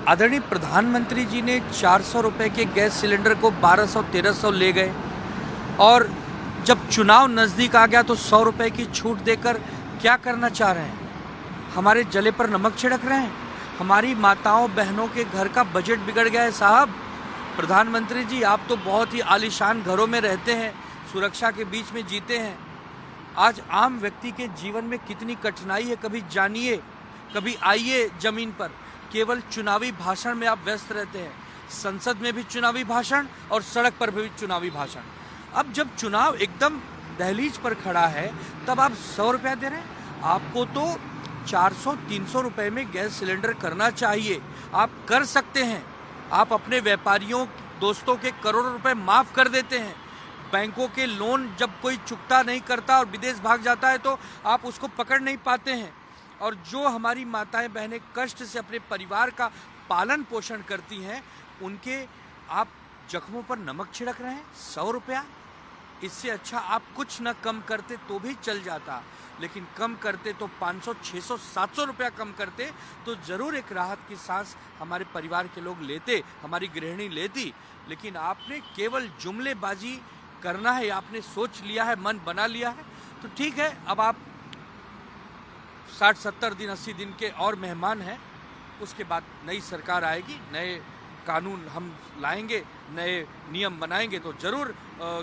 आदरणीय प्रधानमंत्री जी ने 400 रुपए के गैस सिलेंडर को 1200-1300 ले गए और जब चुनाव नज़दीक आ गया तो 100 रुपए की छूट देकर क्या करना चाह रहे हैं? हमारे जले पर नमक छिड़क रहे हैं। हमारी माताओं बहनों के घर का बजट बिगड़ गया है साहब। प्रधानमंत्री जी, आप तो बहुत ही आलीशान घरों में रहते हैं, सुरक्षा के बीच में जीते हैं। आज आम व्यक्ति के जीवन में कितनी कठिनाई है, कभी जानिए, कभी आइए जमीन पर। केवल चुनावी भाषण में आप व्यस्त रहते हैं। संसद में भी चुनावी भाषण और सड़क पर भी चुनावी भाषण। अब जब चुनाव एकदम दहलीज पर खड़ा है तब आप 100 रुपया दे रहे हैं। आपको तो 400-300 रुपए में गैस सिलेंडर करना चाहिए। आप कर सकते हैं। आप अपने व्यापारियों दोस्तों के करोड़ों रुपए माफ कर देते हैं। बैंकों के लोन जब कोई चुकता नहीं करता और विदेश भाग जाता है तो आप उसको पकड़ नहीं पाते हैं। और जो हमारी माताएं बहनें कष्ट से अपने परिवार का पालन पोषण करती हैं, उनके आप जख्मों पर नमक छिड़क रहे हैं। 100 रुपया, इससे अच्छा आप कुछ न कम करते तो भी चल जाता, लेकिन कम करते तो 500, 600, 700 रुपया कम करते तो जरूर एक राहत की सांस हमारे परिवार के लोग लेते, हमारी गृहिणी लेती। लेकिन आपने केवल जुमलेबाजी करना है, आपने सोच लिया है, मन बना लिया है। तो ठीक है, अब आप 60-70 दिन 80 दिन के और मेहमान हैं। उसके बाद नई सरकार आएगी, नए कानून हम लाएंगे, नए नियम बनाएंगे तो जरूर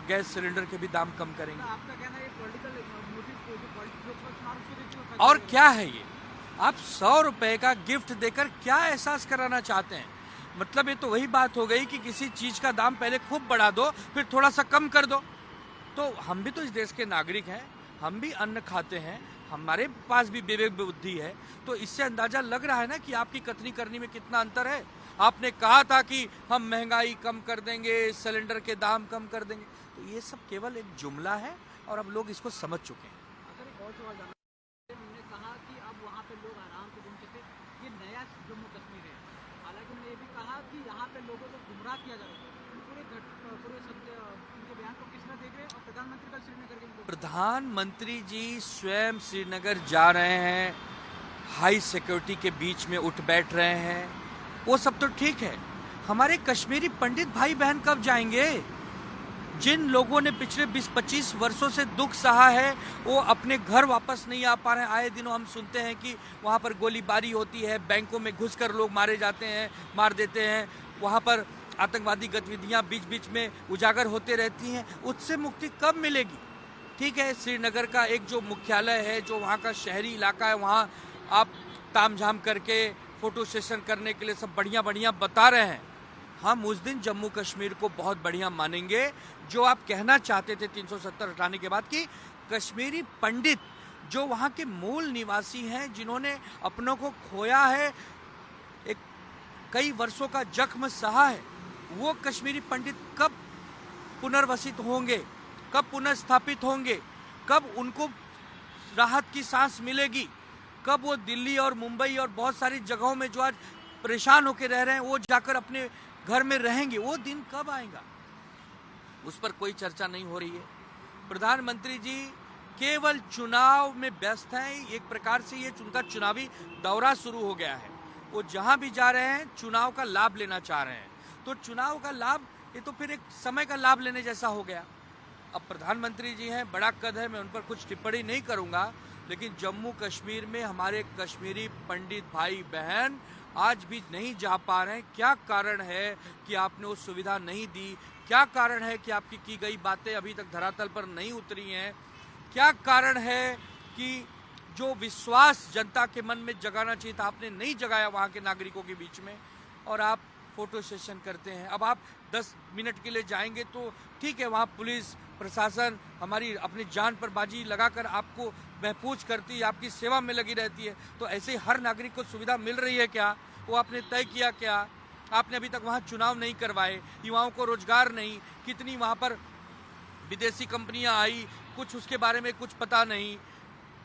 गैस सिलेंडर के भी दाम कम करेंगे। आपका कहना है पॉलिटिकल मोटिव और क्या है ये? आप 100 रुपए का गिफ्ट देकर क्या एहसास कराना चाहते हैं? मतलब ये तो वही बात हो गई कि किसी चीज का दाम पहले खूब बढ़ा दो, फिर थोड़ा सा कम कर दो। तो हम भी तो इस देश के नागरिक हैं, हम भी अन्न खाते हैं, हमारे पास भी विवेक बुद्धि है। तो इससे अंदाजा लग रहा है ना कि आपकी कथनी करनी में कितना अंतर है। आपने कहा था कि हम महंगाई कम कर देंगे, सिलेंडर के दाम कम कर देंगे। तो ये सब केवल एक जुमला है और अब लोग इसको समझ चुके हैं। एक और सवाल जानना है। उन्होंने कहा कि अब वहाँ पे लोग आराम से घूम सकते, ये नया जम्मू कश्मीर है। हालांकि उन्होंने ये भी कहा कि यहाँ पे लोगों को गुमराह किया जा रहा है। पूरे सत्य उनके बयान को किस तरह देख रहे हैं? और प्रधानमंत्री कल श्रीनगर के प्रधानमंत्री जी स्वयं श्रीनगर जा रहे हैं, हाई सिक्योरिटी के बीच में उठ बैठ रहे हैं, वो सब तो ठीक है। हमारे कश्मीरी पंडित भाई बहन कब जाएंगे? जिन लोगों ने पिछले 20-25 वर्षों से दुख सहा है, वो अपने घर वापस नहीं आ पा रहे हैं। आए दिनों हम सुनते हैं कि वहाँ पर गोलीबारी होती है, बैंकों में घुसकर लोग मारे जाते हैं, मार देते हैं, वहाँ पर आतंकवादी गतिविधियाँ बीच बीच में उजागर होते रहती हैं। उससे मुक्ति कब मिलेगी? ठीक है, श्रीनगर का एक जो मुख्यालय है, जो वहाँ का शहरी इलाका है, वहाँ आप तामझाम करके फोटो सेशन करने के लिए सब बढ़िया बढ़िया बता रहे हैं। हम उस दिन जम्मू कश्मीर को बहुत बढ़िया मानेंगे जो आप कहना चाहते थे 370 हटाने के बाद, कि कश्मीरी पंडित जो वहाँ के मूल निवासी हैं, जिन्होंने अपनों को खोया है, एक कई वर्षों का जख्म सहा है, वो कश्मीरी पंडित कब पुनर्वसित होंगे, कब पुनर्स्थापित होंगे, कब उनको राहत की सांस मिलेगी, कब वो दिल्ली और मुंबई और बहुत सारी जगहों में जो आज परेशान होकर रह रहे हैं वो जाकर अपने घर में रहेंगे? वो दिन कब आएगा? उस पर कोई चर्चा नहीं हो रही है। प्रधानमंत्री जी केवल चुनाव में व्यस्त हैं। एक प्रकार से ये उनका चुनावी दौरा शुरू हो गया है। वो जहां भी जा रहे हैं चुनाव का लाभ लेना चाह रहे हैं। तो चुनाव का लाभ, ये तो फिर एक समय का लाभ लेने जैसा हो गया। अब प्रधानमंत्री जी हैं, बड़ा कद है, मैं उन पर कुछ टिप्पणी नहीं करूंगा, लेकिन जम्मू कश्मीर में हमारे कश्मीरी पंडित भाई बहन आज भी नहीं जा पा रहे हैं। क्या कारण है कि आपने वो सुविधा नहीं दी? क्या कारण है कि आपकी की गई बातें अभी तक धरातल पर नहीं उतरी हैं? क्या कारण है कि जो विश्वास जनता के मन में जगाना चाहिए था आपने नहीं जगाया वहाँ के नागरिकों के बीच में, और आप फोटो सेशन करते हैं? अब आप 10 मिनट के लिए जाएंगे तो ठीक है, वहाँ पुलिस प्रशासन हमारी अपनी जान पर बाजी लगाकर आपको महफूज करती है, आपकी सेवा में लगी रहती है। तो ऐसे हर नागरिक को सुविधा मिल रही है क्या? वो आपने तय किया क्या? आपने अभी तक वहाँ चुनाव नहीं करवाए, युवाओं को रोजगार नहीं, कितनी वहाँ पर विदेशी कंपनियां आई, कुछ उसके बारे में कुछ पता नहीं।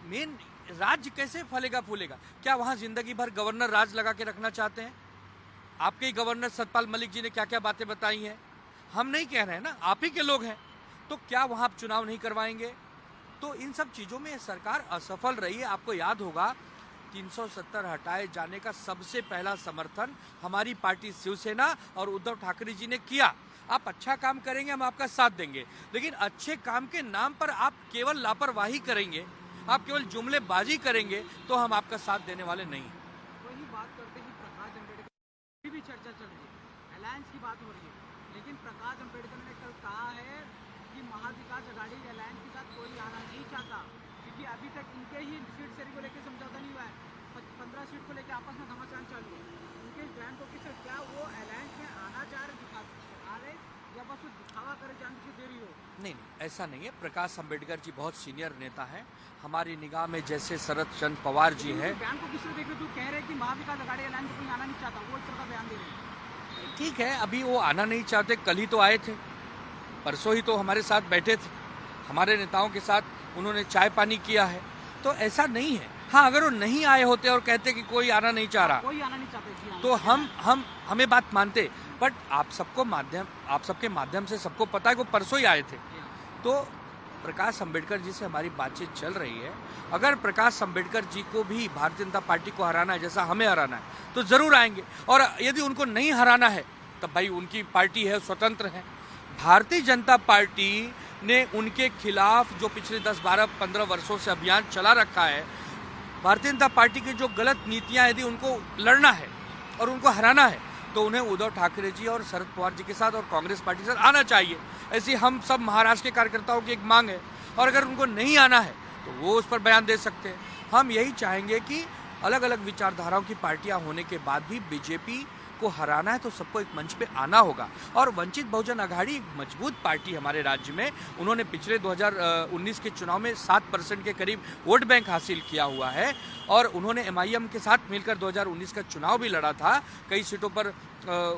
मेन राज्य कैसे फलेगा फूलेगा? क्या वहाँ जिंदगी भर गवर्नर राज लगा के रखना चाहते हैं? आपके ही गवर्नर सतपाल मलिक जी ने क्या क्या बातें बताई हैं। हम नहीं कह रहे हैं ना, आप ही के लोग हैं। तो क्या वहाँ आप चुनाव नहीं करवाएंगे? तो इन सब चीज़ों में सरकार असफल रही है। आपको याद होगा 370 हटाए जाने का सबसे पहला समर्थन हमारी पार्टी शिवसेना और उद्धव ठाकरे जी ने किया। आप अच्छा काम करेंगे, हम आपका साथ देंगे, लेकिन अच्छे काम के नाम पर आप केवल लापरवाही करेंगे, आप केवल जुमलेबाजी करेंगे, तो हम आपका साथ देने वाले नहीं। वही बात करते ही प्रकाश अम्बेडकर की भी चर्चा चल रही है, अलायंस की बात हो रही है, लेकिन प्रकाश अम्बेडकर ने कल कहा है कि महाविकास अघाड़ी अलायंस के साथ कोई आना नहीं चाहता, क्योंकि अभी तक इनके ही सीट शेयरिंग को लेकर समझौता नहीं हुआ है। 15 सीट को लेकर आपस में घमासान चालू है। उनके इस बयान को किस क्या वो अलायंस में आना चाह रहे या बस वो दिखावा करे जानने की देरी हो? नहीं, ऐसा नहीं है। प्रकाश अम्बेडकर जी बहुत सीनियर नेता हैं। हमारी निगाह में जैसे शरद चंद्र पवार जी हैं। बयान को किस देख रहे तू कह रहे कि महाविकास अघाड़ी अलायंस में कोई आना नहीं चाहता, वो इस तरह का बयान दे रहे हैं। ठीक है, अभी वो आना नहीं चाहते, कल ही तो आए थे, परसों ही तो हमारे साथ बैठे थे, हमारे नेताओं के साथ उन्होंने चाय पानी किया है, तो ऐसा नहीं है। हाँ, अगर वो नहीं आए होते और कहते कि कोई आना नहीं चाह रहा, कोई आना नहीं चाहते, तो हमें बात मानते, बट आप सबके माध्यम से सबको पता है कि वो परसों ही आए थे। तो प्रकाश अम्बेडकर जी से हमारी बातचीत चल रही है। अगर प्रकाश अम्बेडकर जी को भी भारतीय जनता पार्टी को हराना है, जैसा हमें हराना है, तो जरूर आएंगे, और यदि उनको नहीं हराना है तब भाई उनकी पार्टी है, स्वतंत्र है। भारतीय जनता पार्टी ने उनके खिलाफ जो पिछले 10, 12, 15 वर्षों से अभियान चला रखा है, भारतीय जनता पार्टी की जो गलत नीतियां, यदि उनको लड़ना है और उनको हराना है, तो उन्हें उद्धव ठाकरे जी और शरद पवार जी के साथ और कांग्रेस पार्टी के साथ आना चाहिए। ऐसी हम सब महाराष्ट्र के कार्यकर्ताओं की एक मांग है, और अगर उनको नहीं आना है तो वो उस पर बयान दे सकते हैं। हम यही चाहेंगे कि अलग अलग विचारधाराओं की पार्टियां होने के बाद भी बीजेपी को हराना है तो सबको एक मंच पे आना होगा। और वंचित बहुजन अघाड़ी एक मजबूत पार्टी हमारे राज्य में, उन्होंने पिछले 2019 के चुनाव में 7% के करीब वोट बैंक हासिल किया हुआ है, और उन्होंने एमआईएम के साथ मिलकर 2019 का चुनाव भी लड़ा था। कई सीटों पर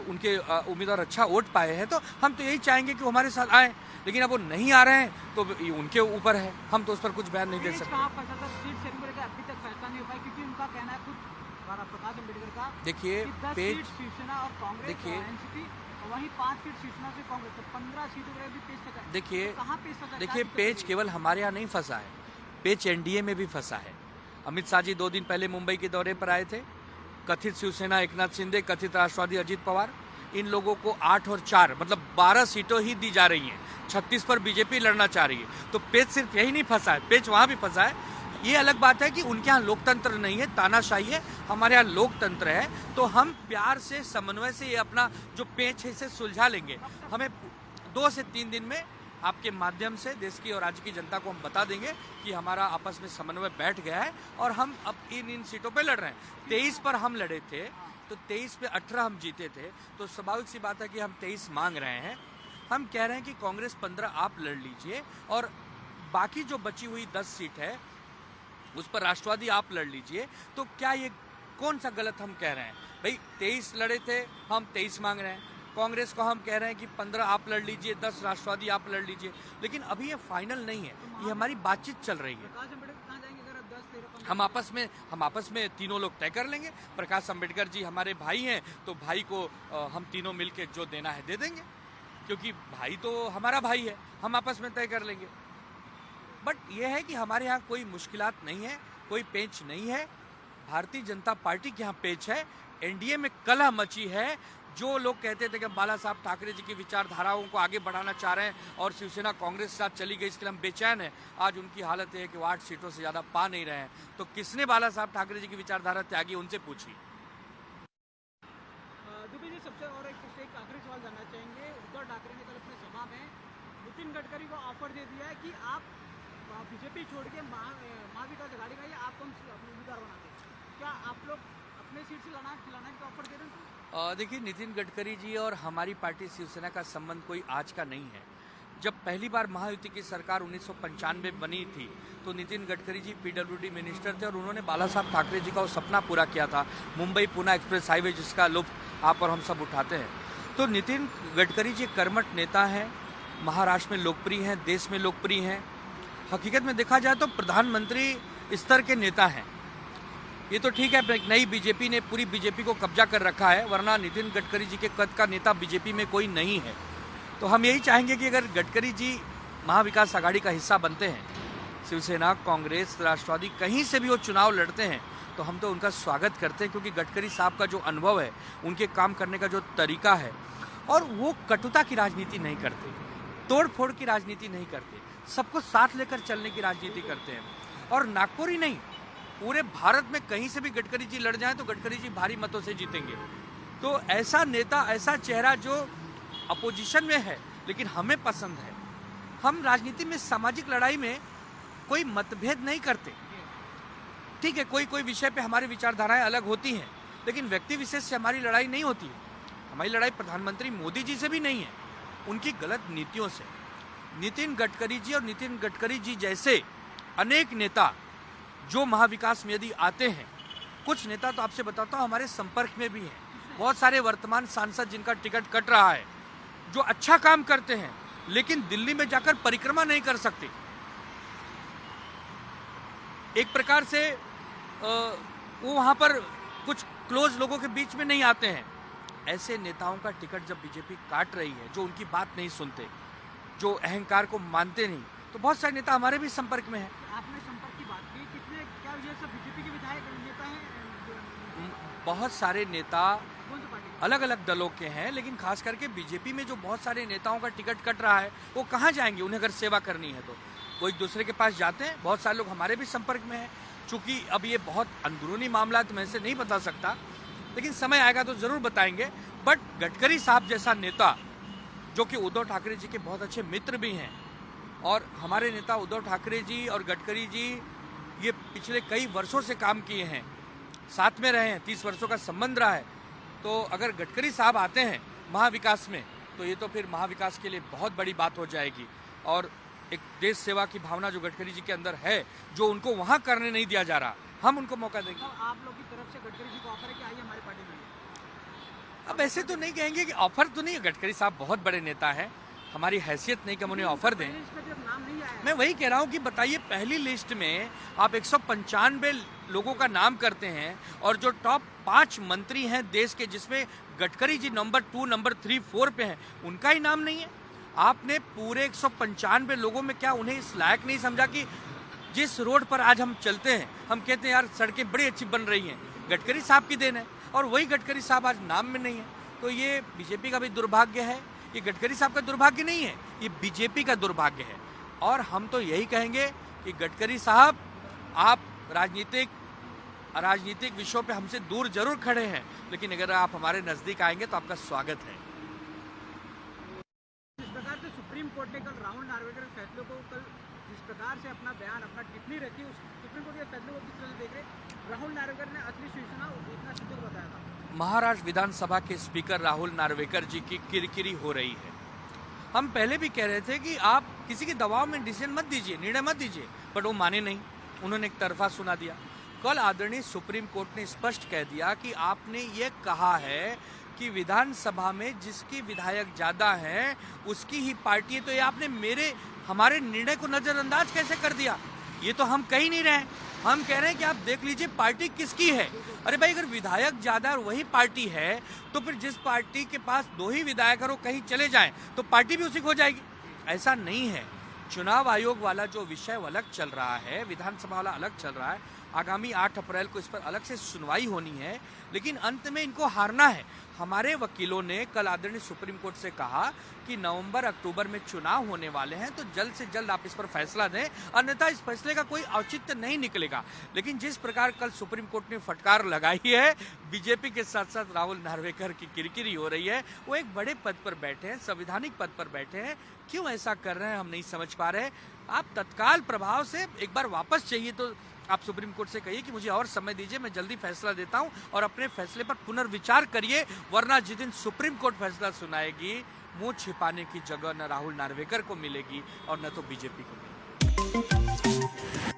उनके उम्मीदवार अच्छा वोट पाए हैं। तो हम तो यही चाहेंगे कि वो हमारे साथ आए, लेकिन अब वो नहीं आ रहे हैं तो ये उनके ऊपर है, हम तो उस पर कुछ बयान नहीं दे सकते। अभी तक फैसला नहीं हो पाया, क्योंकि उनका कहना है खुद प्रकाश अम्बेडकर का, देखिए पेज, शिवसेना और कांग्रेस, देखिए एनसीपी, वहीं 5 सीट शिवसेना से कांग्रेस, तो 15 सीटों पर भी पेश सका। देखिए, कहाँ पेश सका? देखिए पेज केवल हमारे यहाँ नहीं फंसा है, पेज एनडीए में भी फंसा है। अमित शाह जी 2 दिन पहले मुंबई के दौरे पर आए थे। कथित शिवसेना एकनाथ शिंदे, कथित राष्ट्रवादी अजित पवार, इन लोगों को 8 और 4 मतलब 12 सीटों ही दी जा रही हैं। 36 पर बीजेपी लड़ना चाह रही है। तो पेज सिर्फ यही नहीं फंसा है, पेज वहाँ भी फंसा है। ये अलग बात है कि उनके यहाँ लोकतंत्र नहीं है, तानाशाही है, हमारे यहाँ लोकतंत्र है। तो हम प्यार से, समन्वय से ये अपना जो पेच है इसे सुलझा लेंगे। हमें 2 से 3 दिन में आपके माध्यम से देश की और राज्य की जनता को हम बता देंगे कि हमारा आपस में समन्वय बैठ गया है, और हम अब इन सीटों पे लड़ रहे हैं। 23 पर हम लड़े थे, तो 23 पे 18 हम जीते थे, तो स्वाभाविक सी बात है कि हम 23 मांग रहे हैं। हम कह रहे हैं कि कांग्रेस 15 आप लड़ लीजिए, और बाकी जो बची हुई 10 सीट है उस पर राष्ट्रवादी आप लड़ लीजिए। तो क्या ये कौन सा गलत हम कह रहे हैं? भाई 23 लड़े थे, हम 23 मांग रहे हैं। कांग्रेस को हम कह रहे हैं कि 15 आप लड़ लीजिए, 10 राष्ट्रवादी आप लड़ लीजिए, लेकिन अभी ये फाइनल नहीं है, ये हमारी बातचीत चल रही है। प्रकाश अम्बेडकर कहाँ जाएंगे अगर अब 10, 13, हम आपस में तीनों लोग तय कर लेंगे। प्रकाश अम्बेडकर जी हमारे भाई हैं, तो भाई को हम तीनों मिलके जो देना है दे देंगे, क्योंकि भाई तो हमारा भाई है, हम आपस में तय कर लेंगे। बट यह है कि हमारे यहाँ कोई मुश्किलात नहीं है, कोई पेच नहीं है। भारतीय जनता पार्टी के यहाँ पेच है। एनडीए में कलह मची है। जो लोग कहते थे कि बाला साहब ठाकरे जी की विचारधाराओं को आगे बढ़ाना चाह रहे हैं और शिवसेना कांग्रेस के साथ चली गई, इसके लिए हम बेचैन हैं। आज उनकी हालत है कि वो 8 सीटों से ज़्यादा पा नहीं रहे हैं। तो किसने बाला साहब ठाकरे जी की विचारधारा त्यागी, उनसे पूछिए। दुबे जी, सबसे और एक आखिरी सवाल जानना चाहेंगे। उद्धव ठाकरे ने कल अपने सभा में नितिन गडकरी को ऑफर दे दिया है कि आप बीजेपी छोड़ के महाविकास अघाड़ी का आपको अपने उम्मीदवार बनाते हैं। क्या आप लोग अपने सीट से खिलाना का ऑफर दे रहे हैं? देखिए, नितिन गडकरी जी और हमारी पार्टी शिवसेना का संबंध कोई आज का नहीं है। जब पहली बार महायुति की सरकार 1995 बनी थी, तो नितिन गडकरी जी पीडब्ल्यूडी मिनिस्टर थे, और उन्होंने बाला साहब ठाकरे जी का वो सपना पूरा किया था, मुंबई पुणे एक्सप्रेस हाईवे, जिसका लुत्फ आप और हम सब उठाते हैं। तो नितिन गडकरी जी कर्मठ नेता हैं, महाराष्ट्र में लोकप्रिय हैं, देश में लोकप्रिय हैं। हकीकत में देखा जाए तो प्रधानमंत्री स्तर के नेता हैं। ये तो ठीक है, नई बीजेपी ने पूरी बीजेपी को कब्जा कर रखा है, वरना नितिन गडकरी जी के कद का नेता बीजेपी में कोई नहीं है। तो हम यही चाहेंगे कि अगर गडकरी जी महाविकास अघाड़ी का हिस्सा बनते हैं, शिवसेना, कांग्रेस, राष्ट्रवादी, कहीं से भी वो चुनाव लड़ते हैं, तो हम तो उनका स्वागत करते हैं, क्योंकि गडकरी साहब का जो अनुभव है, उनके काम करने का जो तरीका है, और वो कटुता की राजनीति नहीं करते, तोड़ फोड़ की राजनीति नहीं करते, सबको साथ लेकर चलने की राजनीति करते हैं। और नागपुर ही नहीं, पूरे भारत में कहीं से भी गडकरी जी लड़ जाएं तो गडकरी जी भारी मतों से जीतेंगे। तो ऐसा नेता, ऐसा चेहरा जो अपोजिशन में है लेकिन हमें पसंद है। हम राजनीति में, सामाजिक लड़ाई में कोई मतभेद नहीं करते। ठीक है, कोई कोई विषय पे हमारी विचारधाराएं अलग होती हैं, लेकिन व्यक्ति विशेष से हमारी लड़ाई नहीं होती है। हमारी लड़ाई प्रधानमंत्री मोदी जी से भी नहीं है, उनकी गलत नीतियों से। नितिन गडकरी जी और नितिन गडकरी जी जैसे अनेक नेता जो महाविकास में यदि आते हैं, कुछ नेता तो आपसे बताता हूँ हमारे संपर्क में भी हैं, बहुत सारे वर्तमान सांसद जिनका टिकट कट रहा है, जो अच्छा काम करते हैं लेकिन दिल्ली में जाकर परिक्रमा नहीं कर सकते। एक प्रकार से वो वहां पर कुछ क्लोज लोगों के बीच में नहीं आते हैं। ऐसे नेताओं का टिकट जब बीजेपी काट रही है, जो उनकी बात नहीं सुनते, जो अहंकार को मानते नहीं, तो बहुत सारे नेता हमारे भी संपर्क में हैं। आपने संपर्क की बात की, कितने, क्या ये सब बीजेपी के विधायक नेता हैं? बहुत सारे नेता कौन सी पार्टी? अलग अलग दलों के हैं, लेकिन खास करके बीजेपी में जो बहुत सारे नेताओं का टिकट कट रहा है, वो कहाँ जाएंगे? उन्हें अगर सेवा करनी है तो वो एक दूसरे के पास जाते हैं। बहुत सारे लोग हमारे भी संपर्क में हैं। चूंकि अब ये बहुत अंदरूनी मामला, तो मैं इसे नहीं बता सकता, लेकिन समय आएगा तो जरूर बताएंगे। बट गडकरी साहब जैसा नेता, जो कि उद्धव ठाकरे जी के बहुत अच्छे मित्र भी हैं, और हमारे नेता उद्धव ठाकरे जी और गडकरी जी ये पिछले कई वर्षों से काम किए हैं, साथ में रहे हैं, 30 वर्षों का संबंध रहा है। तो अगर गडकरी साहब आते हैं महाविकास में, तो ये तो फिर महाविकास के लिए बहुत बड़ी बात हो जाएगी। और एक देश सेवा की भावना जो गडकरी जी के अंदर है, जो उनको वहाँ करने नहीं दिया जा रहा, हम उनको मौका देंगे। तो आप लोग की तरफ से गडकरी जी को ऑफर है कि आइए हमारी पार्टी में? अब ऐसे तो नहीं कहेंगे कि ऑफर तो नहीं है, गडकरी साहब बहुत बड़े नेता हैं, हमारी हैसियत नहीं कि हम उन्हें ऑफर दें। पहले इसका जब नाम नहीं आया, मैं वही कह रहा हूँ कि बताइए, पहली लिस्ट में आप 195 लोगों का नाम करते हैं, और जो टॉप 5 मंत्री हैं देश के, जिसमें गडकरी जी नंबर 2, नंबर 3, 4 पे हैं, उनका ही नाम नहीं है। आपने पूरे 195 लोगों में क्या उन्हें इस लायक नहीं समझा कि जिस रोड पर आज हम चलते हैं, हम कहते हैं यार सड़कें बड़ी अच्छी बन रही हैं, गडकरी साहब की देन है, और वही गडकरी साहब आज नाम में नहीं है। तो ये बीजेपी का भी दुर्भाग्य है, ये गडकरी साहब का दुर्भाग्य नहीं है, ये बीजेपी का दुर्भाग्य है। और हम तो यही कहेंगे कि गडकरी साहब, आप राजनीतिक विषयों पे हमसे दूर जरूर खड़े हैं, लेकिन अगर आप हमारे नजदीक आएंगे तो आपका स्वागत है। जिस प्रकार से सुप्रीम कोर्ट ने कल राहुल नार्वेकर के फैसले को, कल जिस प्रकार से अपना बयान, अपना टिप्पणी रखी, उस सुप्रीम कोर्ट के फैसले को किस तरह से देख रहे? राहुल नार्वेकर ने असली शिवसेना इतना सिद्ध बताया था। महाराष्ट्र विधानसभा के स्पीकर राहुल नार्वेकर जी की किरकिरी हो रही है। हम पहले भी कह रहे थे कि आप किसी के दबाव में डिसीजन मत दीजिए, निर्णय मत दीजिए, बट वो माने नहीं, उन्होंने एक तरफा सुना दिया। कल आदरणीय सुप्रीम कोर्ट ने स्पष्ट कह दिया कि आपने ये कहा है कि विधानसभा में जिसकी विधायक ज्यादा हैं उसकी ही पार्टी है, तो ये आपने हमारे निर्णय को नजरअंदाज कैसे कर दिया? ये तो हम कह ही नहीं रहे, हम कह रहे हैं कि आप देख लीजिए पार्टी किसकी है। अरे भाई, अगर विधायक ज्यादा और वही पार्टी है, तो फिर जिस पार्टी के पास 2 ही विधायक और वो कहीं चले जाएं तो पार्टी भी उसी को हो जाएगी। ऐसा नहीं है। चुनाव आयोग वाला जो विषय वो अलग चल रहा है, विधानसभा वाला अलग चल रहा है। आगामी 8 अप्रैल को इस पर अलग से सुनवाई होनी है, लेकिन अंत में इनको हारना है। हमारे वकीलों ने कल आदरणीय सुप्रीम कोर्ट से कहा कि नवंबर अक्टूबर में चुनाव होने वाले हैं, तो जल्द से जल्द आप इस पर फैसला दें, अन्यथा इस फैसले का कोई औचित्य नहीं निकलेगा। लेकिन जिस प्रकार कल सुप्रीम कोर्ट ने फटकार लगाई है, बीजेपी के साथ साथ राहुल नार्वेकर की किरकिरी हो रही है। वो एक बड़े पद पर बैठे हैं, संवैधानिक पद पर बैठे हैं, क्यों ऐसा कर रहे हैं हम नहीं समझ पा रहे। आप तत्काल प्रभाव से एक बार वापस चाहिए तो आप सुप्रीम कोर्ट से कहिए कि मुझे और समय दीजिए, मैं जल्दी फैसला देता हूं, और अपने फैसले पर पुनर्विचार करिए, वरना जिस दिन सुप्रीम कोर्ट फैसला सुनाएगी, मुंह छिपाने की जगह न राहुल नार्वेकर को मिलेगी और न तो बीजेपी को मिलेगी।